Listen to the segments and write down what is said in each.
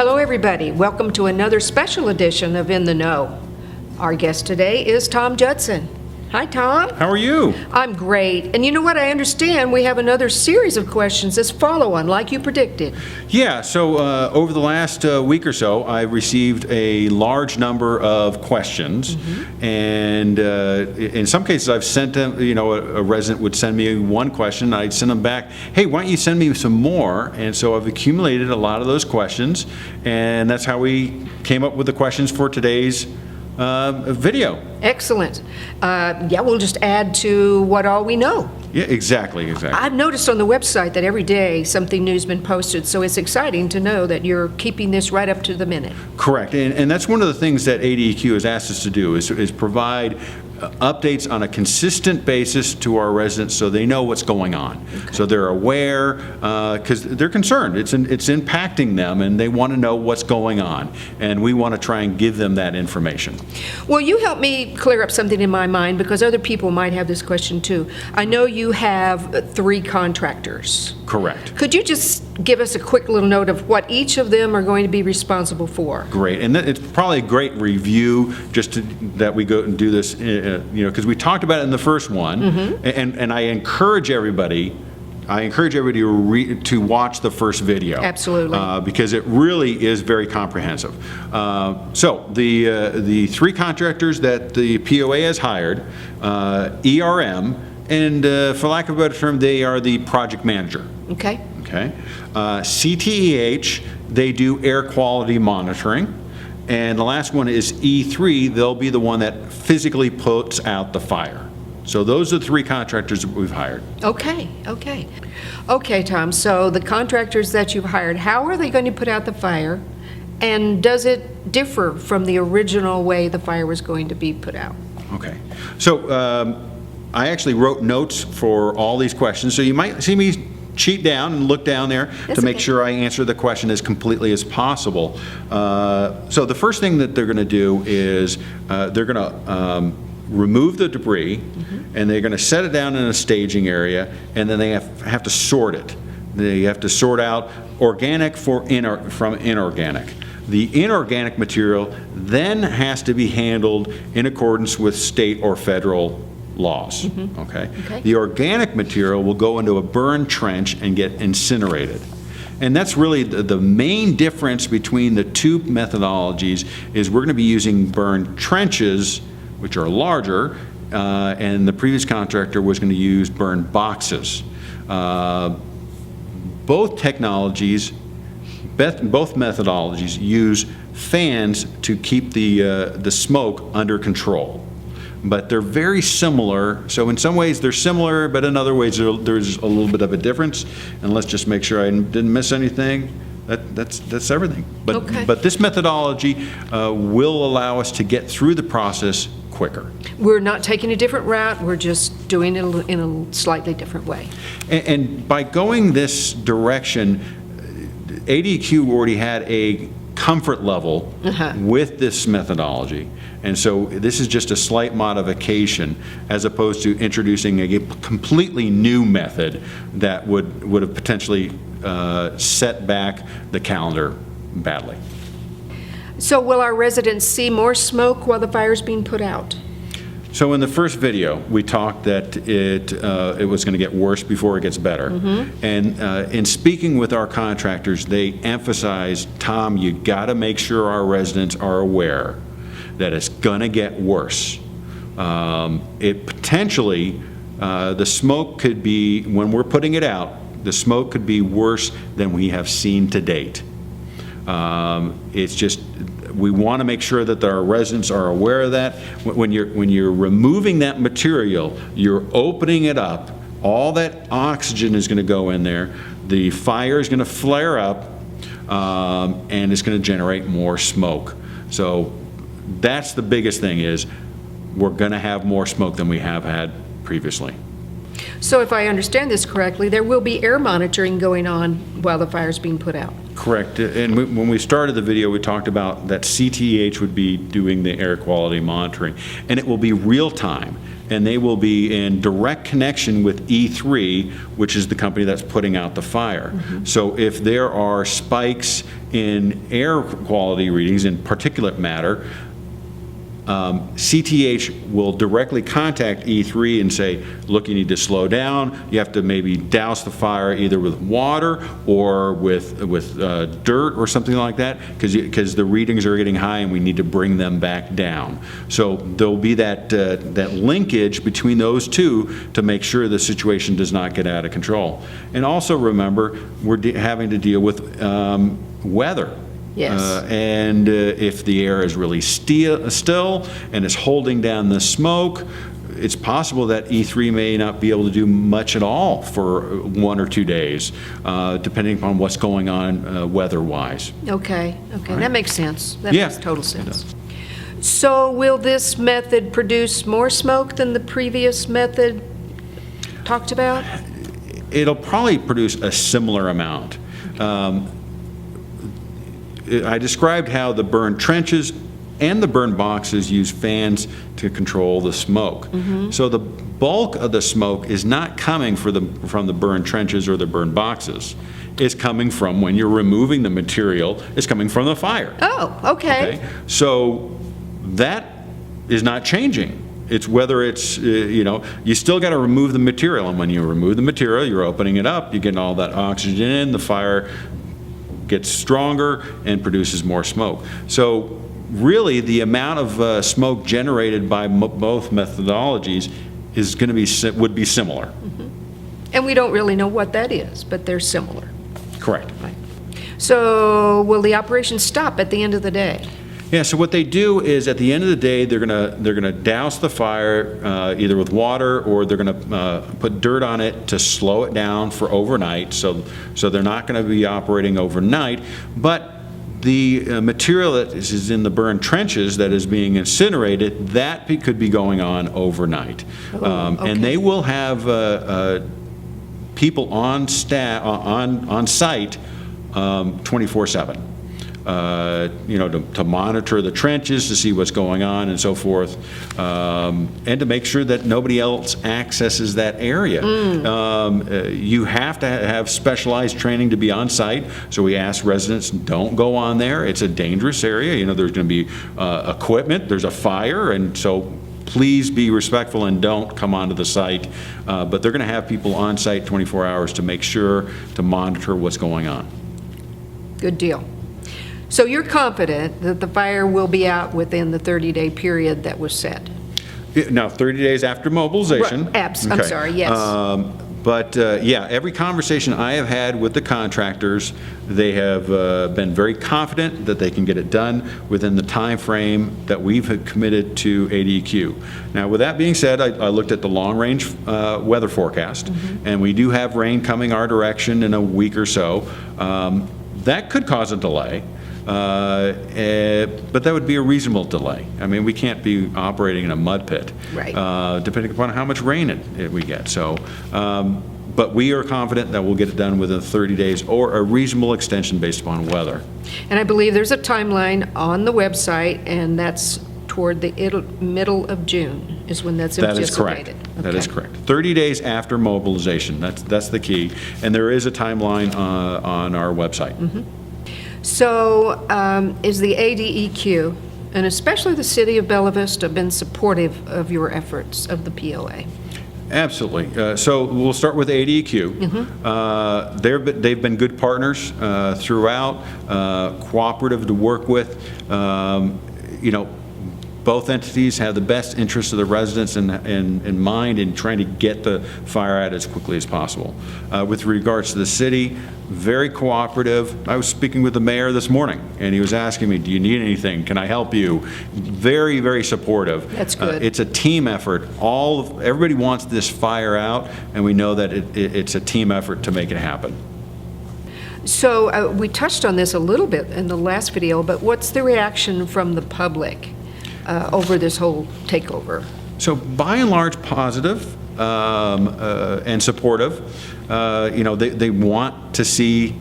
Hello, everybody. Welcome to another special edition of In the Know. Our guest today is Tom Judson. Hi, Tom. How are you? I'm great. And you know what? I understand we have another series of questions as follow-on, like you predicted. Yeah, so over the last week or so, I received a large number of questions. And in some cases, I've sent them, a resident would send me one question, I'd send them back, hey, why don't you send me some more? And so I've accumulated a lot of those questions, and that's how we came up with the questions for today's video. Excellent. Yeah, we'll just add to what all we know. Yeah, exactly. I've noticed on the website that every day something new's been posted, so it's exciting to know that you're keeping this right up to the minute. Correct, and that's one of the things that ADEQ has asked us to do is provide updates on a consistent basis to our residents so they know what's going on. Okay. So they're aware, because they're concerned. It's impacting them, and they want to know what's going on, and we want to try and give them that information. Well, you helped me clear up something in my mind, because other people might have this question too. I know you have 3 contractors. Correct. Could you just give us a quick little note of what each of them are going to be responsible for? Great, and it's probably a great review just that we go and do this, because we talked about it in the first one, and I encourage everybody to watch the first video. Absolutely. Because it really is very comprehensive. So the 3 contractors that the POA has hired, ERM, and for lack of a better term, they are the project manager. Okay. Okay. CTEH, they do air quality monitoring. And the last one is E3, they'll be the one that physically puts out the fire. So those are the 3 contractors that we've hired. Okay, Tom, so the contractors that you've hired, how are they going to put out the fire? And does it differ from the original way the fire was going to be put out? Okay. So I actually wrote notes for all these questions. So you might see me cheat down and look down there to make sure I answer the question as completely as possible. So the first thing that they're going to do is they're going to remove the debris, and they're going to set it down in a staging area, and then they have to sort it. They have to sort out organic from inorganic. The inorganic material then has to be handled in accordance with state or federal laws. Okay. The organic material will go into a burn trench and get incinerated. And that's really the main difference between the 2 methodologies is we're going to be using burn trenches, which are larger, and the previous contractor was going to use burn boxes. Both technologies, both methodologies use fans to keep the smoke under control. But they're very similar. So in some ways they're similar, but in other ways there's a little bit of a difference. And let's just make sure I didn't miss anything. That's everything. But this methodology will allow us to get through the process quicker. We're not taking a different route. We're just doing it in a slightly different way. And by going this direction, ADEQ already had a comfort level with this methodology. And so this is just a slight modification as opposed to introducing a completely new method that would have potentially set back the calendar badly. So will our residents see more smoke while the fire's being put out? So in the first video, we talked that it was going to get worse before it gets better. And in speaking with our contractors, they emphasized, Tom, you got to make sure our residents are aware that it's going to get worse. It potentially, the smoke could be, when we're putting it out, the smoke could be worse than we have seen to date. It's just, we want to make sure that our residents are aware of that. When you're removing that material, you're opening it up. All that oxygen is going to go in there. The fire is going to flare up, and it's going to generate more smoke. So that's the biggest thing, is we're going to have more smoke than we have had previously. So if I understand this correctly, there will be air monitoring going on while the fire's being put out. Correct. And when we started the video, we talked about that CTEH would be doing the air quality monitoring, and it will be real time, and they will be in direct connection with E3, which is the company that's putting out the fire. So if there are spikes in air quality readings, in particulate matter, CTH will directly contact E3 and say, look, you need to slow down. You have to maybe douse the fire either with water or with dirt or something like that, because the readings are getting high and we need to bring them back down. So there'll be that linkage between those two to make sure the situation does not get out of control. And also remember, we're having to deal with weather. Yes. And if the air is really still and is holding down the smoke, it's possible that E3 may not be able to do much at all for 1 or 2 days, depending upon what's going on weather-wise. Okay, Right. that makes sense. That Yeah. makes total sense. So will this method produce more smoke than the previous method talked about? It'll probably produce a similar amount. I described how the burn trenches and the burn boxes use fans to control the smoke. So the bulk of the smoke is not coming from the burn trenches or the burn boxes. It's coming from, when you're removing the material, it's coming from the fire. Oh, okay. So that is not changing. It's whether it's, you still got to remove the material. And when you remove the material, you're opening it up, you're getting all that oxygen in, the fire gets stronger and produces more smoke. So really, the amount of smoke generated by both methodologies is going to be would be similar. And we don't really know what that is, but they're similar. Correct. Right. So will the operation stop at the end of the day? Yeah. So what they do is, at the end of the day, they're gonna douse the fire either with water, or they're gonna put dirt on it to slow it down for overnight. So they're not going to be operating overnight, but the material that is in the burn trenches that is being incinerated, that could be going on overnight. Okay. And they will have people on site 24/7. To monitor the trenches, to see what's going on and so forth, and to make sure that nobody else accesses that area. You have to have specialized training to be on site, so we ask residents, don't go on there. It's a dangerous area. There's going to be equipment, there's a fire, and so please be respectful and don't come onto the site. But they're going to have people on site 24 hours to make sure to monitor what's going on. Good deal. So you're confident that the fire will be out within the 30-day period that was set? Now, 30 days after mobilization. I'm Okay. sorry, yes. But every conversation I have had with the contractors, they have been very confident that they can get it done within the time frame that we've committed to ADQ. Now, with that being said, I looked at the long-range weather forecast, and we do have rain coming our direction in a week or so. That could cause a delay. But that would be a reasonable delay. I mean, we can't be operating in a mud pit, Right. Depending upon how much rain we get. So, but we are confident that we'll get it done within 30 days or a reasonable extension based upon weather. And I believe there's a timeline on the website, and that's toward the middle of June is when that's That anticipated. is correct. That is Okay. correct. 30 days after mobilization. That's the key. And there is a timeline on our website. So is the ADEQ, and especially the city of Bella Vista, been supportive of your efforts of the POA? Absolutely. So we'll start with ADEQ. They've been good partners throughout, cooperative to work with. Both entities have the best interests of the residents in mind in trying to get the fire out as quickly as possible. With regards to the city, very cooperative. I was speaking with the mayor this morning, and he was asking me, do you need anything? Can I help you? Very, very supportive. That's good. It's a team effort. Everybody wants this fire out, and we know that it's a team effort to make it happen. So we touched on this a little bit in the last video, but what's the reaction from the public over this whole takeover? So by and large, positive and supportive. They want to see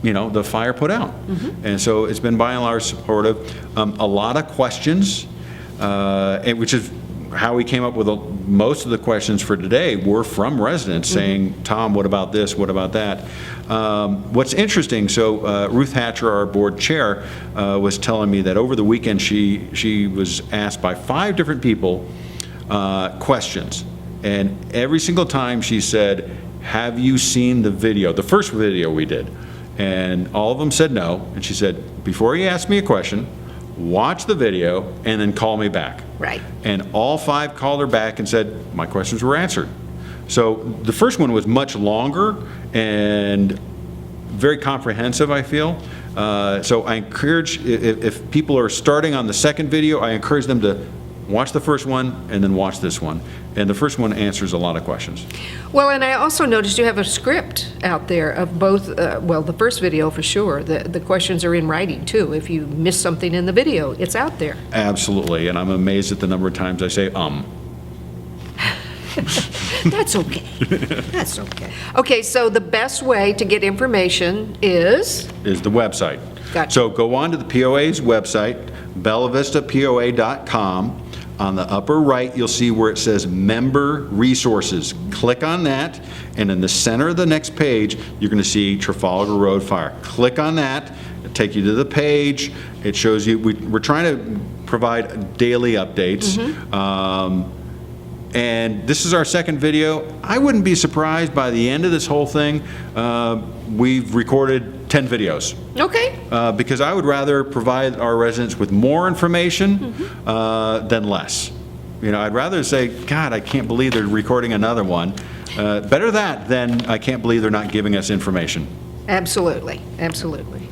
the fire put out. And so it's been by and large supportive. A lot of questions, which is how we came up with most of the questions for today were from residents saying, Tom, what about this? What about that? What's interesting, so Ruth Hatcher, our board chair, was telling me that over the weekend she was asked by 5 different people questions. And every single time she said, have you seen the video, the first video we did? And all of them said no. And she said, before you ask me a question, watch the video and then call me back. Right. And all 5 called her back and said, my questions were answered. So the first one was much longer and very comprehensive, I feel. So I encourage, if people are starting on the second video, I encourage them to watch the first one and then watch this one. And the first one answers a lot of questions. Well, and I also noticed you have a script out there of both, well, the first video for sure. The questions are in writing too. If you miss something in the video, it's out there. Absolutely, and I'm amazed at the number of times I say, That's okay. That's okay. Okay, so the best way to get information is the website. Gotcha. So go on to the POA's website, bellavistapoa.com. On the upper right, you'll see where it says Member Resources. Click on that, and in the center of the next page, you're going to see Trafalgar Road Fire. Click on that. It'll take you to the page. It shows you, we're trying to provide daily updates. And this is our second video. I wouldn't be surprised by the end of this whole thing, we've recorded 10 videos. okay. Because I would rather provide our residents with more information than less. I'd rather say, God, I can't believe they're recording another one. Better that than I can't believe they're not giving us information. Absolutely, absolutely.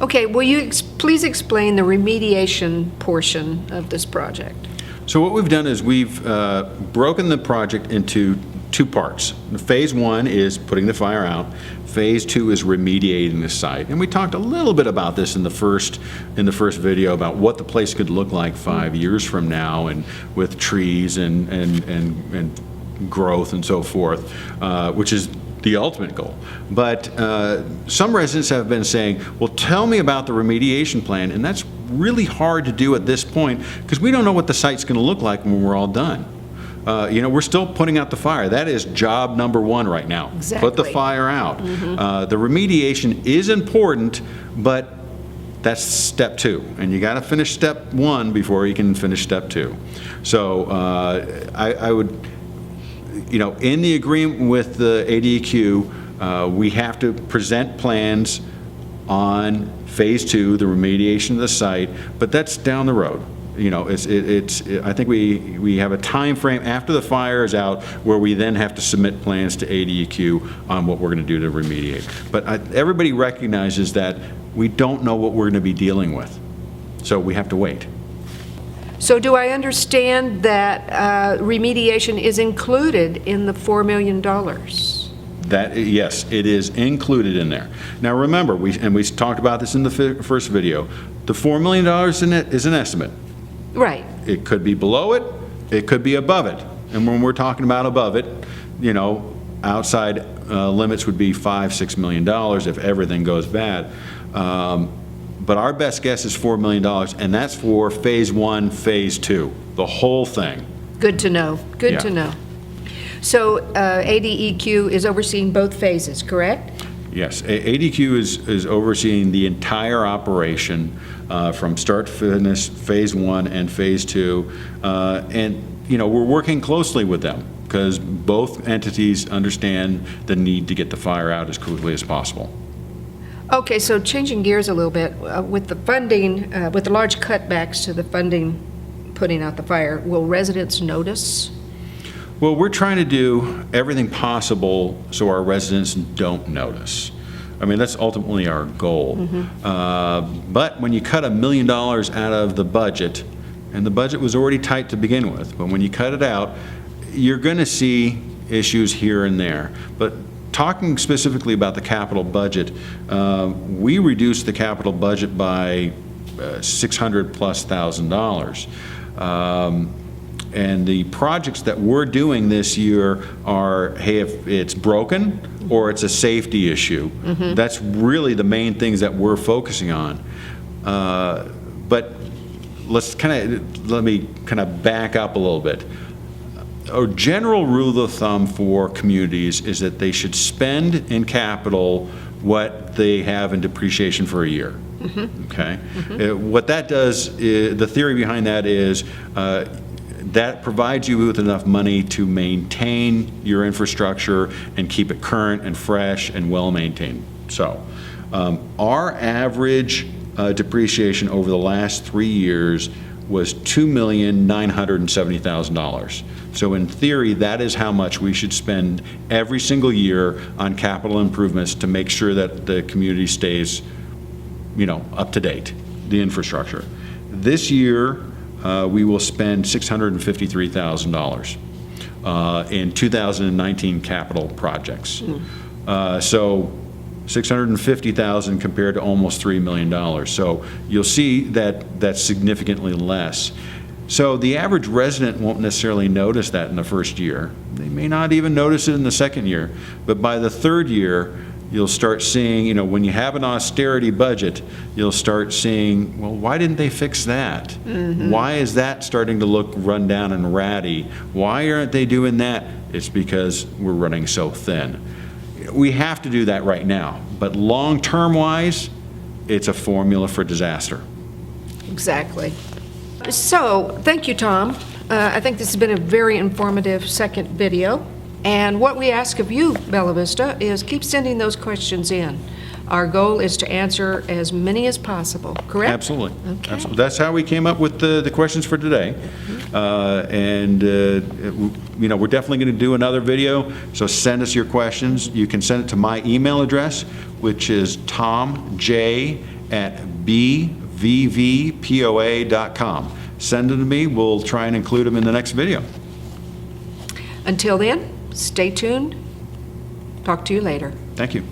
Okay, will you please explain the remediation portion of this project? So what we've done is we've broken the project into 2 parts. Phase 1 is putting the fire out. Phase 2 is remediating the site. And we talked a little bit about this in the first video about what the place could look like 5 years from now, and with trees and growth and so forth, which is the ultimate goal. But some residents have been saying, well, tell me about the remediation plan, and that's really hard to do at this point because we don't know what the site's going to look like when we're all done. We're still putting out the fire. That is job number 1 right now. Exactly. Put the fire out. The remediation is important, but that's step 2, and you got to finish step 1 before you can finish step 2. So I would, in the agreement with the ADEQ, we have to present plans on phase 2, the remediation of the site, but that's down the road. I think we have a time frame after the fire is out where we then have to submit plans to ADEQ on what we're going to do to remediate. But everybody recognizes that we don't know what we're going to be dealing with, so we have to wait. So do I understand that remediation is included in the $4 million? Yes, it is included in there. Now remember, we talked about this in the first video, the $4 million is an estimate. Right. It could be below it, it could be above it. And when we're talking about above it, outside limits would be $5-6 million if everything goes bad. But our best guess is $4 million, and that's for phase 1, phase 2, the whole thing. Good to know. Good Yeah. to know. So ADEQ is overseeing both phases, correct? Yes, ADQ is overseeing the entire operation from start to finish, phase 1 and phase 2. And, we're working closely with them because both entities understand the need to get the fire out as quickly as possible. Okay, so changing gears a little bit, with the funding, with the large cutbacks to the funding putting out the fire, will residents notice? Well, we're trying to do everything possible so our residents don't notice. I mean, that's ultimately our goal. But when you cut $1 million out of the budget, and the budget was already tight to begin with, but when you cut it out, you're going to see issues here and there. But talking specifically about the capital budget, we reduced the capital budget by $600,000+. And the projects that we're doing this year are, hey, if it's broken or it's a safety issue. That's really the main things that we're focusing on. But let me kind of back up a little bit. A general rule of thumb for communities is that they should spend in capital what they have in depreciation for a year. Okay? What that does, the theory behind that is that provides you with enough money to maintain your infrastructure and keep it current and fresh and well-maintained. So our average depreciation over the last 3 years was $2,970,000. So in theory, that is how much we should spend every single year on capital improvements to make sure that the community stays, up to date, the infrastructure. This year, we will spend $653,000 in 2019 capital projects. So $650,000 compared to almost $3 million. So you'll see that that's significantly less. So the average resident won't necessarily notice that in the first year. They may not even notice it in the second year. But by the third year, you'll start seeing, when you have an austerity budget, you'll start seeing, well, why didn't they fix that? Why is that starting to look run down and ratty? Why aren't they doing that? It's because we're running so thin. We have to do that right now, but long-term wise, it's a formula for disaster. Exactly. So, thank you, Tom. I think this has been a very informative second video. And what we ask of you, Bella Vista, is keep sending those questions in. Our goal is to answer as many as possible, correct? Absolutely. Okay. Absolutely. That's how we came up with the questions for today. We're definitely going to do another video, so send us your questions. You can send it to my email address, which is tomj@bvvpoa.com. Send them to me. We'll try and include them in the next video. Until then, stay tuned. Talk to you later. Thank you.